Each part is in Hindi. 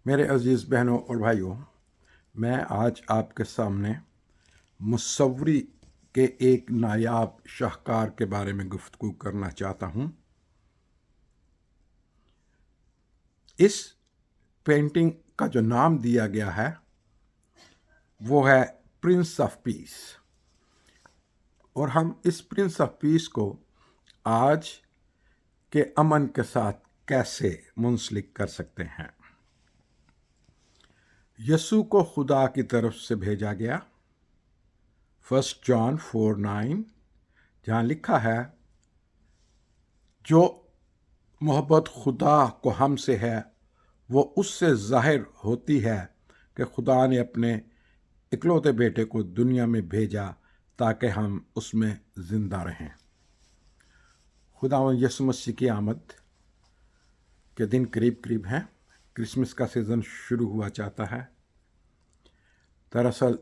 मेरे अज़ीज़ बहनों और भाइयों, मैं आज आपके सामने मुसव्वरी के एक नायाब शाहकार के बारे में गुफ्तगू करना चाहता हूँ। इस पेंटिंग का जो नाम दिया गया है वो है प्रिंस ऑफ पीस, और हम इस प्रिंस ऑफ पीस को आज के अमन के साथ कैसे मुंसलिक कर सकते हैं। यसू को खुदा की तरफ से भेजा गया। 1 जॉन 4:9, जहाँ लिखा है, जो मोहब्बत खुदा को हमसे है वो उससे जाहिर होती है कि खुदा ने अपने इकलौते बेटे को दुनिया में भेजा ताकि हम उसमें ज़िंदा रहें। खुदा यसु मसीह की आमद के दिन करीब करीब हैं। क्रिसमस का सीज़न शुरू हुआ चाहता है। दरअसल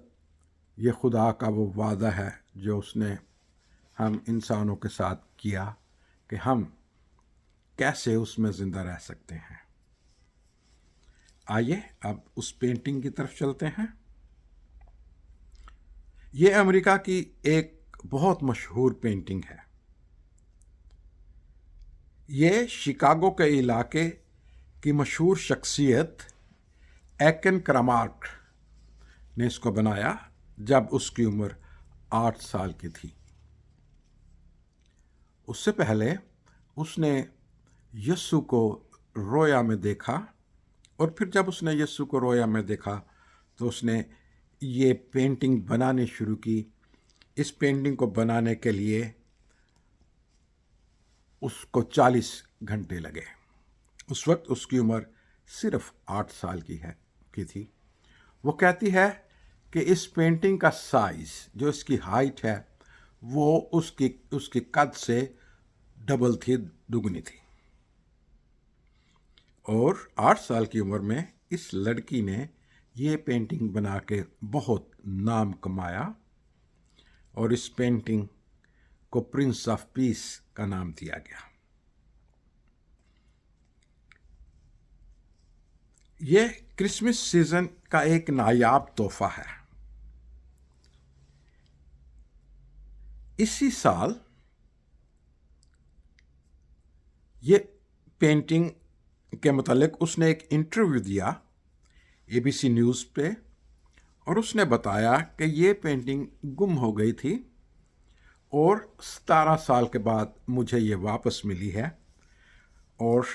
ये खुदा का वो वादा है जो उसने हम इंसानों के साथ किया कि हम कैसे उसमें ज़िंदा रह सकते हैं। आइए अब उस पेंटिंग की तरफ चलते हैं। ये अमेरिका की एक बहुत मशहूर पेंटिंग है। ये शिकागो के इलाके की मशहूर शख्सियत एकेन क्रमार्क ने इसको बनाया जब उसकी उम्र 8 साल की थी। उससे पहले उसने यीशु को रोया में देखा, और फिर जब उसने यीशु को रोया में देखा तो उसने ये पेंटिंग बनानी शुरू की। इस पेंटिंग को बनाने के लिए उसको 40 घंटे लगे। उस वक्त उसकी उम्र सिर्फ 8 साल की थी। वो कहती है कि इस पेंटिंग का साइज़, जो इसकी हाइट है, वो उसकी कद से डबल थी, दुगनी थी। और 8 साल की उम्र में इस लड़की ने ये पेंटिंग बना के बहुत नाम कमाया, और इस पेंटिंग को प्रिंस ऑफ पीस का नाम दिया गया। ये क्रिसमस सीजन का एक नायाब तोहफा है। इसी साल ये पेंटिंग के मुतालिक उसने एक इंटरव्यू दिया ABC न्यूज़ पे, और उसने बताया कि ये पेंटिंग गुम हो गई थी और 17 साल के बाद मुझे ये वापस मिली है, और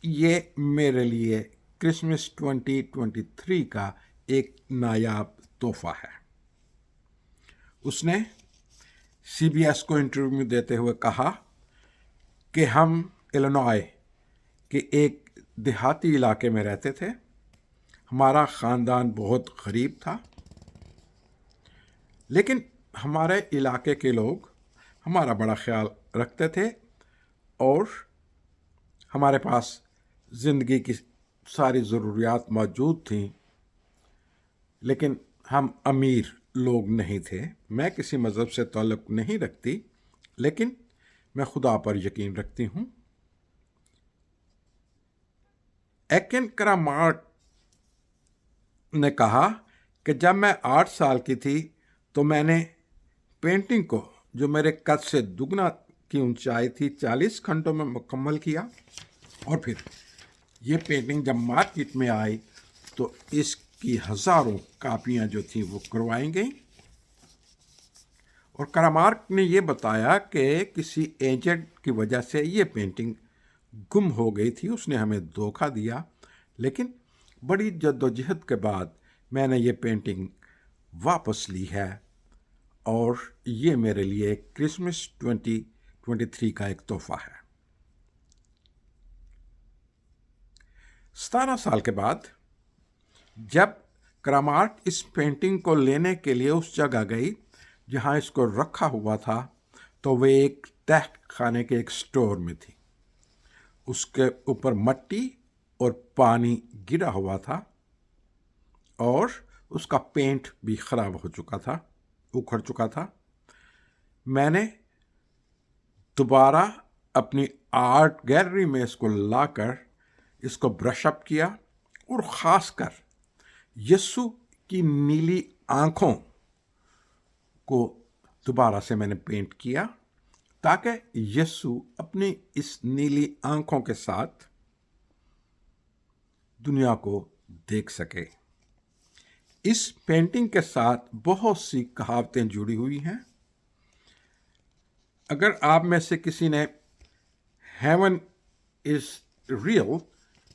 ये मेरे लिए क्रिसमस 2023 का एक नायाब तोहफा है। उसने CBS को इंटरव्यू देते हुए कहा कि हम इलिनॉय के एक देहाती इलाके में रहते थे। हमारा ख़ानदान बहुत गरीब था, लेकिन हमारे इलाके के लोग हमारा बड़ा ख्याल रखते थे और हमारे पास ज़िंदगी की सारी ज़रूरियात मौजूद थीं, लेकिन हम अमीर लोग नहीं थे। मैं किसी मज़हब से ताल्लुक़ नहीं रखती, लेकिन मैं खुदा पर यकीन रखती हूँ। एकेन क्रमार्क ने कहा कि जब मैं 8 साल की थी तो मैंने पेंटिंग को, जो मेरे कद से दुगना की ऊंचाई थी, 40 घंटों में मुकम्मल किया। और फिर ये पेंटिंग जब मार्केट में आई तो इसकी हज़ारों कापियाँ जो थीं वो करवाई गई। और क्रमार्क ने ये बताया कि किसी एजेंट की वजह से ये पेंटिंग गुम हो गई थी, उसने हमें धोखा दिया, लेकिन बड़ी जद्दोजहद के बाद मैंने ये पेंटिंग वापस ली है, और ये मेरे लिए क्रिसमस 2023 का एक तोहफा है। 17 साल के बाद जब क्रमार्क इस पेंटिंग को लेने के लिए उस जगह गई जहाँ इसको रखा हुआ था, तो वे एक तहत खाने के एक स्टोर में थी। उसके ऊपर मिट्टी और पानी गिरा हुआ था, और उसका पेंट भी ख़राब हो चुका था, उखड़ चुका था। मैंने दोबारा अपनी आर्ट गैलरी में इसको लाकर इसको ब्रश अप किया और ख़ासकर यीशु की नीली आँखों को दोबारा से मैंने पेंट किया ताकि यीशु अपनी इस नीली आँखों के साथ दुनिया को देख सके। इस पेंटिंग के साथ बहुत सी कहावतें जुड़ी हुई हैं। अगर आप में से किसी ने हेवन इज रियल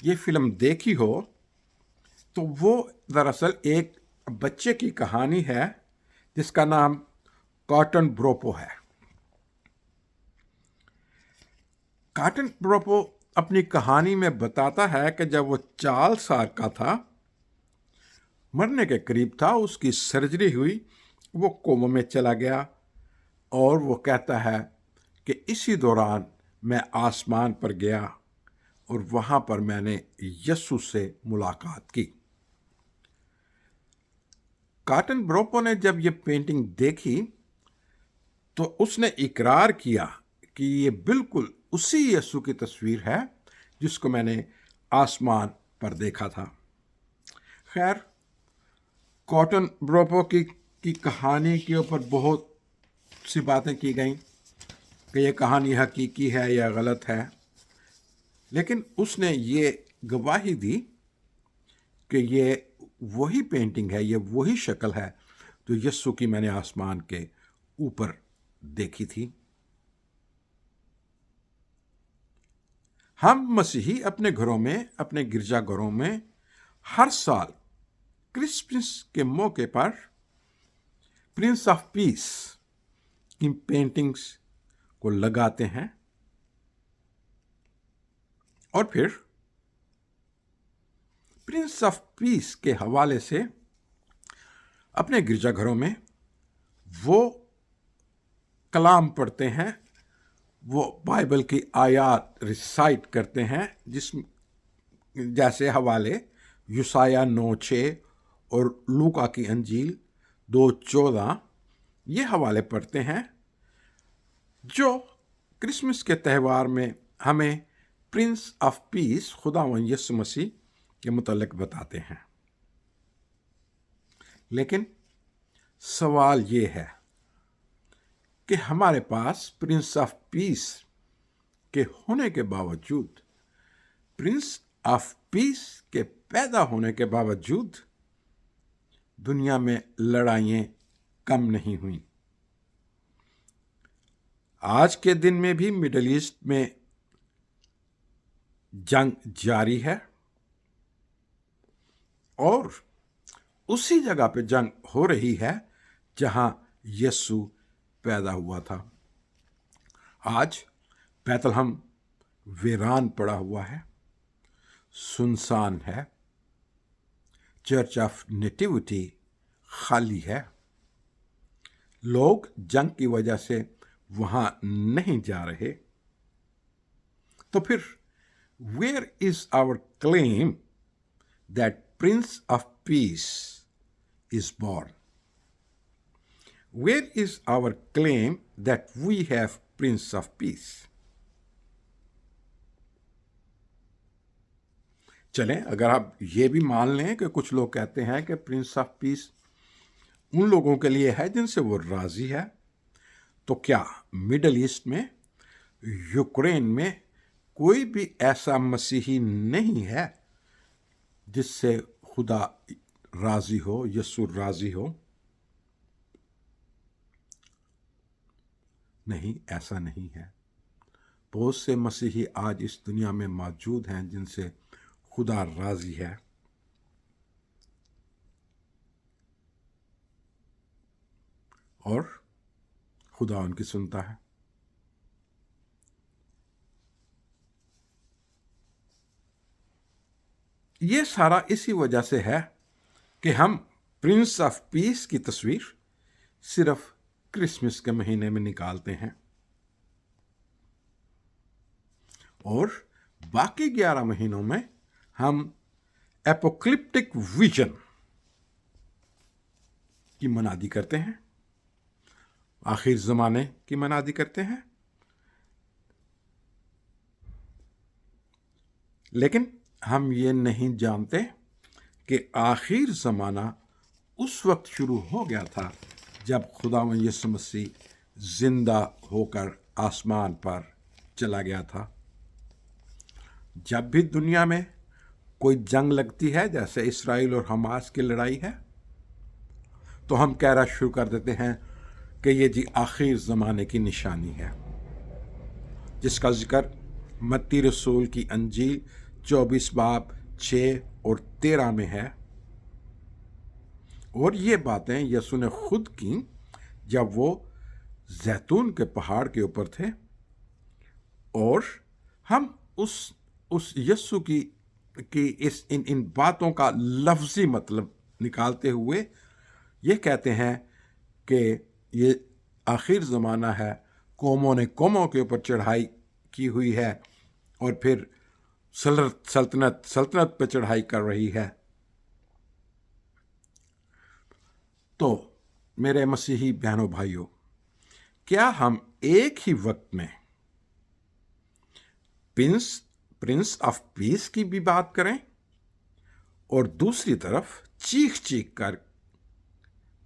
ये फिल्म देखी हो तो वो दरअसल एक बच्चे की कहानी है जिसका नाम कॉटन ब्रोपो है। कॉटन ब्रोपो अपनी कहानी में बताता है कि जब वो 4 साल का था, मरने के करीब था, उसकी सर्जरी हुई, वो कोमा में चला गया और वो कहता है कि इसी दौरान मैं आसमान पर गया और वहाँ पर मैंने यीशु से मुलाकात की। कॉटन ब्रोपो ने जब ये पेंटिंग देखी तो उसने इकरार किया कि ये बिल्कुल उसी यीशु की तस्वीर है जिसको मैंने आसमान पर देखा था। खैर, कॉटन ब्रोपो की कहानी के ऊपर बहुत सी बातें की गई कि ये कहानी हकीकी है या गलत है, लेकिन उसने ये गवाही दी कि ये वही पेंटिंग है, ये वही शक्ल है जो यीशु की मैंने आसमान के ऊपर देखी थी। हम मसीही अपने घरों में, अपने गिरजाघरों में हर साल क्रिसमस के मौके पर प्रिंस ऑफ पीस की पेंटिंग्स को लगाते हैं और फिर प्रिंस ऑफ पीस के हवाले से अपने गिरजाघरों में वो कलाम पढ़ते हैं, वो बाइबल की आयत रिसाइट करते हैं, जैसे हवाले यूसाया 9:6 और लूका की अंजील 2:14 ये हवाले पढ़ते हैं जो क्रिसमस के त्यौहार में हमें प्रिंस ऑफ पीस खुदावंद यीशु मसीह के मुतालिक बताते हैं। लेकिन सवाल ये है कि हमारे पास प्रिंस ऑफ पीस के होने के बावजूद, प्रिंस ऑफ पीस के पैदा होने के बावजूद दुनिया में लड़ाइयाँ कम नहीं हुई। आज के दिन में भी मिडल ईस्ट में जंग जारी है और उसी जगह पे जंग हो रही है जहां यीशु पैदा हुआ था। आज बैतलहम वीरान पड़ा हुआ है, सुनसान है, चर्च ऑफ नेटिविटी खाली है, लोग जंग की वजह से वहां नहीं जा रहे। तो फिर where is our claim that Prince of Peace is born? Where is our claim that we have Prince of Peace? चलें, अगर आप ये भी मान लें कि कुछ लोग कहते हैं कि प्रिंस ऑफ पीस उन लोगों के लिए है जिनसे वो राजी है, तो क्या मिडल ईस्ट में, यूक्रेन में कोई भी ऐसा मसीही नहीं है जिससे खुदा राजी हो, यीशु राजी हो? नहीं, ऐसा नहीं है। बहुत से मसीही आज इस दुनिया में मौजूद हैं जिनसे खुदा राजी है। और खुदा उनकी सुनता है। ये सारा इसी वजह से है कि हम प्रिंस ऑफ पीस की तस्वीर सिर्फ क्रिसमस के महीने में निकालते हैं और बाकी 11 महीनों में हम एपोक्लिप्टिक विजन की मनादी करते हैं, आखिर ज़माने की मनादी करते हैं। लेकिन हम ये नहीं जानते कि आखिर ज़माना उस वक्त शुरू हो गया था जब खुदावंद यीशु मसीह जिंदा होकर आसमान पर चला गया था। जब भी दुनिया में कोई जंग लगती है, जैसे इसराइल और हमास की लड़ाई है, तो हम कहना शुरू कर देते हैं कि ये जी आखिर ज़माने की निशानी है, जिसका जिक्र मत्ती रसूल की अंजील 24 बाब 6 और 13 में है। और ये बातें यीशु ने खुद की जब वो जैतून के पहाड़ के ऊपर थे, और हम उस यीशु की इन बातों का लफ्ज़ी मतलब निकालते हुए ये कहते हैं कि ये आखिर ज़माना है, कौमों ने कौमों के ऊपर चढ़ाई की हुई है और फिर सल्तनत पर चढ़ाई कर रही है। तो मेरे मसीही बहनों भाइयों, क्या हम एक ही वक्त में प्रिंस ऑफ पीस की भी बात करें और दूसरी तरफ चीख चीख कर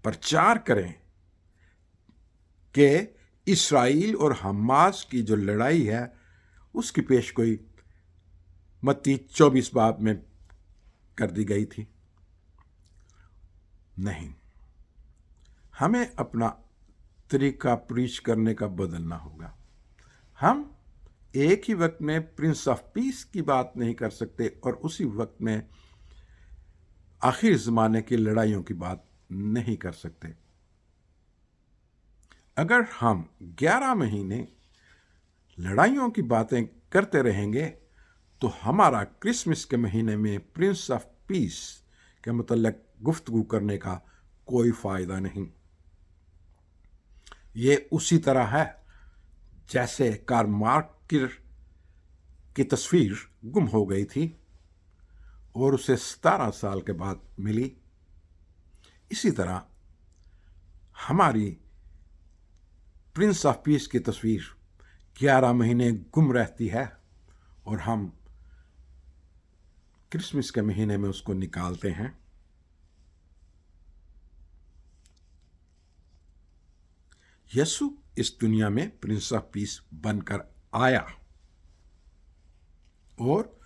प्रचार करें कि इसराइल और हमास की जो लड़ाई है उसकी पेशगोई मत्ती 24 बाब में कर दी गई थी? नहीं, हमें अपना तरीका प्रीच करने का बदलना होगा। हम एक ही वक्त में प्रिंस ऑफ पीस की बात नहीं कर सकते और उसी वक्त में आखिर ज़माने की लड़ाइयों की बात नहीं कर सकते। अगर हम 11 महीने लड़ाइयों की बातें करते रहेंगे तो हमारा क्रिसमस के महीने में प्रिंस ऑफ पीस के मतलब गुफ्तगू करने का कोई फ़ायदा नहीं। ये उसी तरह है जैसे कार्ल मार्क्स की तस्वीर गुम हो गई थी और उसे 17 साल के बाद मिली। इसी तरह हमारी प्रिंस ऑफ पीस की तस्वीर 11 महीने गुम रहती है और हम क्रिसमस के महीने में उसको निकालते हैं। यीशु इस दुनिया में प्रिंस ऑफ पीस बनकर आया और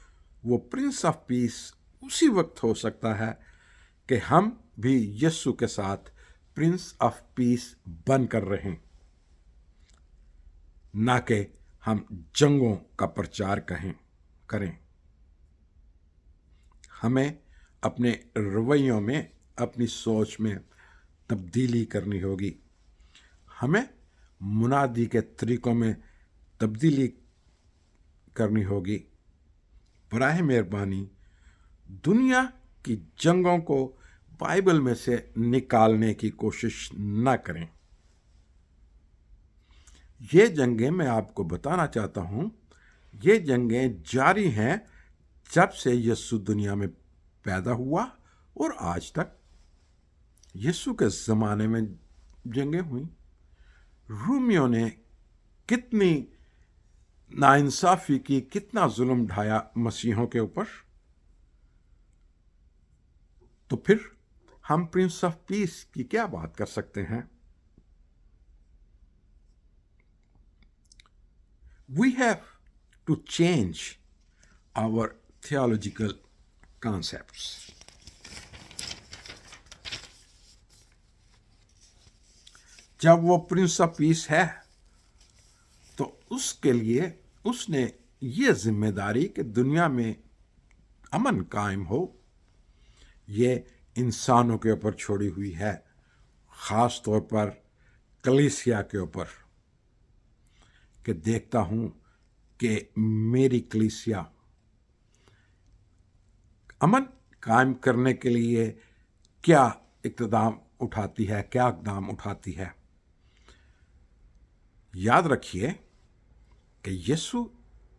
वो प्रिंस ऑफ पीस उसी वक्त हो सकता है कि हम भी यीशु के साथ प्रिंस ऑफ पीस बनकर रहें, ना कि हम जंगों का प्रचार करें। हमें अपने रवैयों में, अपनी सोच में तब्दीली करनी होगी। हमें मुनादी के तरीक़ों में तब्दीली करनी होगी। बराह मेहरबानी दुनिया की जंगों को बाइबल में से निकालने की कोशिश न करें। ये जंगें, मैं आपको बताना चाहता हूँ, ये जंगें जारी हैं जब से यीशु दुनिया में पैदा हुआ और आज तक। यीशु के ज़माने में जंगें हुई। रोमियों ने कितनी नाइंसाफ़ी की, कितना जुल्म ढाया मसीहों के ऊपर। तो फिर हम प्रिंस ऑफ पीस की क्या बात कर सकते हैं? We have to change our theological concepts. जब वो प्रिंस ऑफ पीस है तो उसके लिए उसने ये जिम्मेदारी कि दुनिया में अमन कायम हो, ये इंसानों के ऊपर छोड़ी हुई है, ख़ास तौर पर कलीसिया के ऊपर। कि देखता हूँ कि मेरी कलीसिया अमन कायम करने के लिए क्या इक़्तिदाम उठाती है, क्या इक़दाम उठाती है। याद रखिए कि यीशु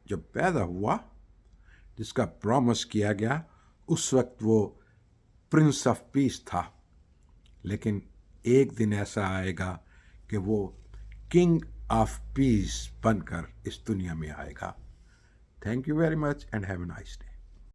जब पैदा हुआ, जिसका प्रॉमिस किया गया, उस वक्त वो प्रिंस ऑफ पीस था। लेकिन एक दिन ऐसा आएगा कि वो किंग ऑफ पीस बनकर इस दुनिया में आएगा। Thank you very much and have a nice day.